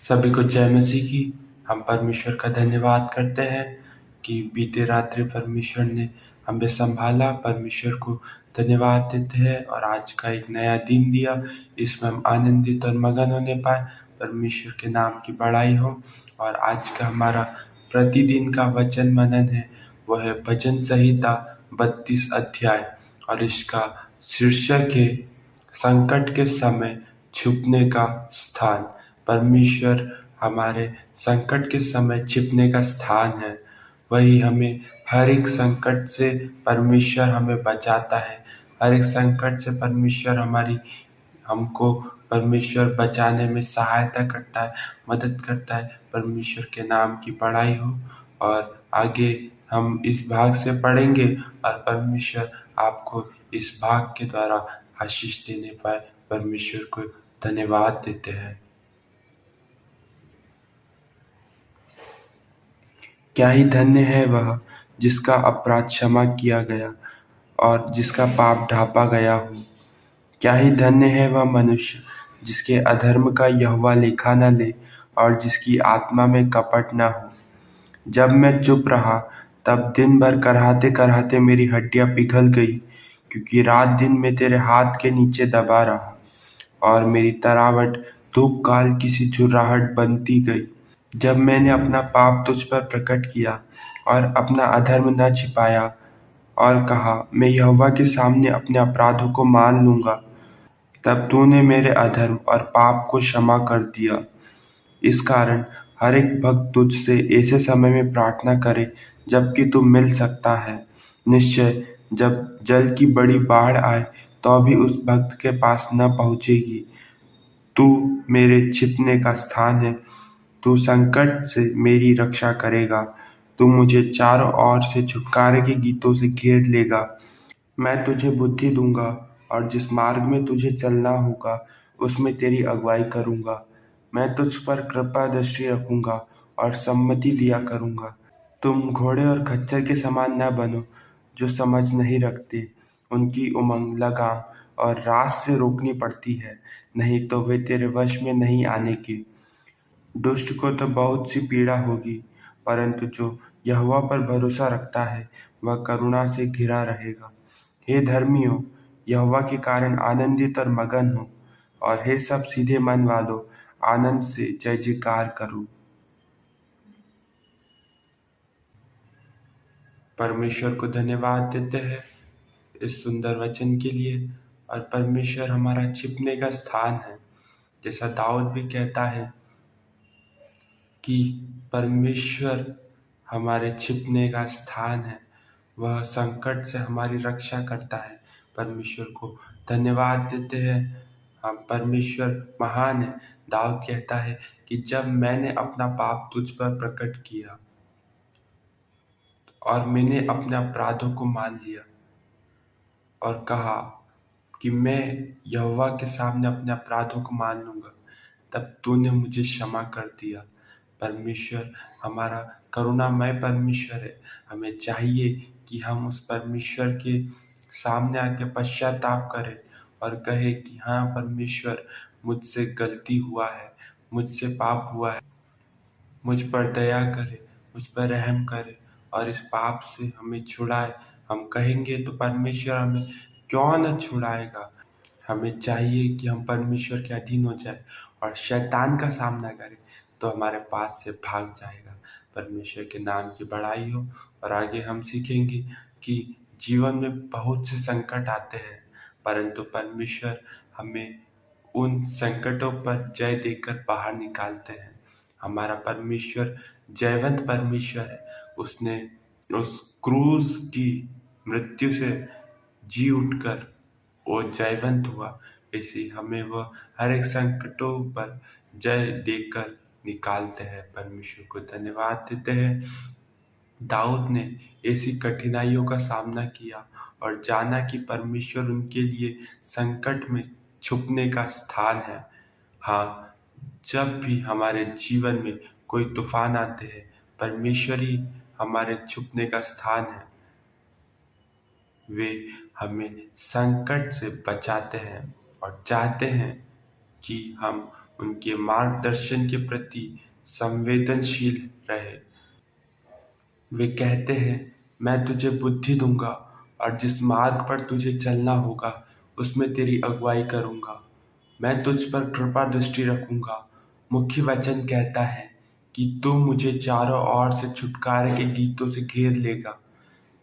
सभी को जय मसीह की। हम परमेश्वर का धन्यवाद करते हैं कि बीते रात्रि परमेश्वर ने हमें संभाला। परमेश्वर को धन्यवाद देते हैं और आज का एक नया दिन दिया, इसमें हम आनंदित और मगन होने पाए। परमेश्वर के नाम की बड़ाई हो। और आज का हमारा प्रतिदिन का वचन मनन है, वह है भजन संहिता 32 अध्याय, और इसका शीर्षक है संकट के समय छुपने का स्थान। परमेश्वर हमारे संकट के समय छिपने का स्थान है। वही हमें हर एक संकट से परमेश्वर हमें बचाता है। हर एक संकट से परमेश्वर हमको परमेश्वर बचाने में सहायता करता है, मदद करता है। परमेश्वर के नाम की बड़ाई हो। और आगे हम इस भाग से पढ़ेंगे और परमेश्वर आपको इस भाग के द्वारा आशीष देने पाए। परमेश्वर को धन्यवाद देते हैं। क्या ही धन्य है वह जिसका अपराध क्षमा किया गया और जिसका पाप ढांपा गया हो। क्या ही धन्य है वह मनुष्य जिसके अधर्म का यहोवा लेखा न ले और जिसकी आत्मा में कपट न हो। जब मैं चुप रहा तब दिन भर कराहते कराहते मेरी हड्डियां पिघल गई, क्योंकि रात दिन मैं तेरे हाथ के नीचे दबा रहा और मेरी तरावट धूप काल की सी झुर्राहट बनती गई। जब मैंने अपना पाप तुझ पर प्रकट किया और अपना अधर्म न छिपाया और कहा, मैं यहोवा के सामने अपने अपराधों को मान लूंगा, तब तूने मेरे अधर्म और पाप को क्षमा कर दिया। इस कारण हर एक भक्त तुझसे ऐसे समय में प्रार्थना करे जबकि तू मिल सकता है। निश्चय जब जल की बड़ी बाढ़ आए तो भी उस भक्त के पास न पहुंचेगी। तू मेरे छिपने का स्थान है। तू संकट से मेरी रक्षा करेगा। तू मुझे चारों ओर से छुटकारे के गीतों से घेर लेगा। मैं तुझे बुद्धि दूंगा और जिस मार्ग में तुझे चलना होगा उसमें तेरी अगुवाई करूंगा। मैं तुझ पर कृपा दृष्टि रखूंगा और सम्मति दिया करूंगा। तुम घोड़े और खच्चर के समान न बनो जो समझ नहीं रखते। उनकी उमंग लगाम और रास से रोकनी पड़ती है, नहीं तो वे तेरे वश में नहीं आने की। दुष्ट को तो बहुत सी पीड़ा होगी, परंतु जो यहोवा पर भरोसा रखता है वह करुणा से घिरा रहेगा। हे धर्मियों, यहोवा के कारण आनंदित और मगन हो, और हे सब सीधे मन वालों, आनंद से जय जयकार करो। परमेश्वर को धन्यवाद देते हैं इस सुंदर वचन के लिए। और परमेश्वर हमारा छिपने का स्थान है। जैसा दाऊद भी कहता है कि परमेश्वर हमारे छिपने का स्थान है, वह संकट से हमारी रक्षा करता है। परमेश्वर को धन्यवाद देते हैं। हम परमेश्वर महान है। दाऊद कहता है कि जब मैंने अपना पाप तुझ पर प्रकट किया और मैंने अपने अपराधों को मान लिया और कहा कि मैं यहोवा के सामने अपने अपराधों को मान लूंगा, तब तूने मुझे क्षमा कर दिया। परमेश्वर हमारा करुणामय परमेश्वर है। हमें चाहिए कि हम उस परमेश्वर के सामने आके पश्चाताप करें और कहे कि हाँ परमेश्वर, मुझसे गलती हुआ है, मुझसे पाप हुआ है, मुझ पर दया करे, मुझ पर रहम करे और इस पाप से हमें छुड़ाए। हम कहेंगे तो परमेश्वर हमें क्यों न छुड़ाएगा। हमें चाहिए कि हम परमेश्वर के अधीन हो जाए और शैतान का सामना करें तो हमारे पास से भाग जाएगा। परमेश्वर के नाम की बड़ाई हो। और आगे हम सीखेंगे कि जीवन में बहुत से संकट आते हैं, परंतु परमेश्वर हमें उन संकटों पर जय देकर बाहर निकालते हैं। हमारा परमेश्वर जयवंत परमेश्वर है। उसने उस क्रूस की मृत्यु से जी उठकर वो जयवंत हुआ। ऐसे हमें वह हर एक संकटों पर जय देकर निकालते हैं। परमेश्वर को धन्यवाद देते हैं। दाऊद ने ऐसी कठिनाइयों का सामना किया और जाना कि परमेश्वर उनके लिए संकट में छुपने का स्थान है। हाँ, जब भी हमारे जीवन में कोई तूफान आते हैं, परमेश्वर ही हमारे छुपने का स्थान है। वे हमें संकट से बचाते हैं और चाहते हैं कि हम उनके मार्गदर्शन के प्रति संवेदनशील रहे। वे कहते हैं, मैं तुझे बुद्धि दूंगा और जिस मार्ग पर तुझे चलना होगा उसमें तेरी अगुवाई करूंगा। मैं तुझ पर कृपा दृष्टि रखूंगा। मुख्य वचन कहता है कि तू मुझे चारों ओर से छुटकारे के गीतों से घेर लेगा।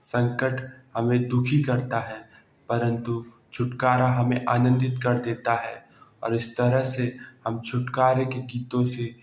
संकट हमें दुखी करता है, परंतु छुटकारा हमें आनंदित कर देता है, और इस तरह से हम छुटकारे के गीतों से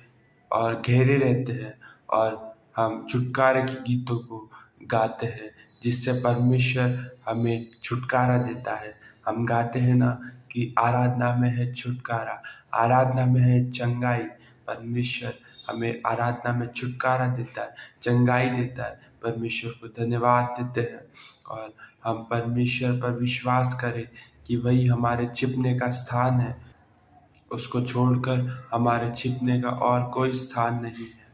और घेरे रहते हैं, और हम छुटकारे के गीतों को गाते हैं, जिससे परमेश्वर हमें छुटकारा देता है। हम गाते हैं ना कि आराधना में है छुटकारा, आराधना में है चंगाई। परमेश्वर हमें आराधना में छुटकारा देता है, चंगाई देता है। परमेश्वर को धन्यवाद देते हैं, और हम परमेश्वर पर विश्वास करें कि वही हमारे छिपने का स्थान है। उसको छोड़कर हमारे छिपने का और कोई स्थान नहीं है।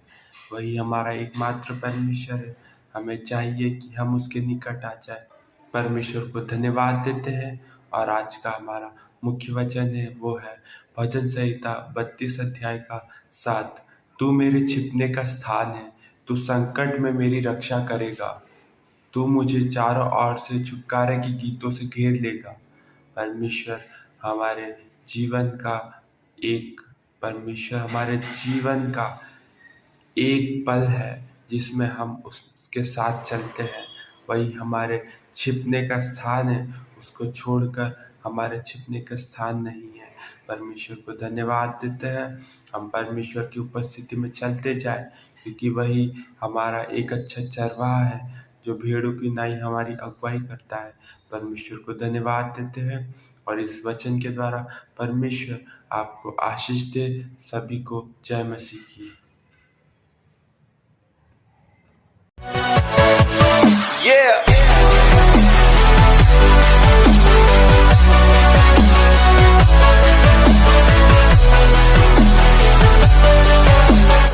वही हमारा एकमात्र परमेश्वर है। हमें चाहिए कि हम उसके निकट आ जाए। परमेश्वर को धन्यवाद देते हैं, और आज का हमारा मुख्य वचन है वो है भजन संहिता 32 अध्याय का 7। तू मेरे छिपने का स्थान है, तू संकट में मेरी रक्षा करेगा। तू मुझे चारों ओर से छुटकारे के गीतों से घेर लेगा। परमेश्वर हमारे जीवन का एक परमेश्वर हमारे जीवन का एक पल है जिसमें हम उसके साथ चलते हैं। वही हमारे छिपने का स्थान है, उसको छोड़कर हमारे छिपने का स्थान नहीं है। परमेश्वर को धन्यवाद देते हैं। हम परमेश्वर की उपस्थिति में चलते जाए, क्योंकि वही हमारा एक अच्छा चरवाहा है जो भेड़ों की नाई हमारी अगुवाई करता है। परमेश्वर को धन्यवाद देते हैं, और इस वचन के द्वारा परमेश्वर आपको आशीष दे। सभी को जय मसीह की।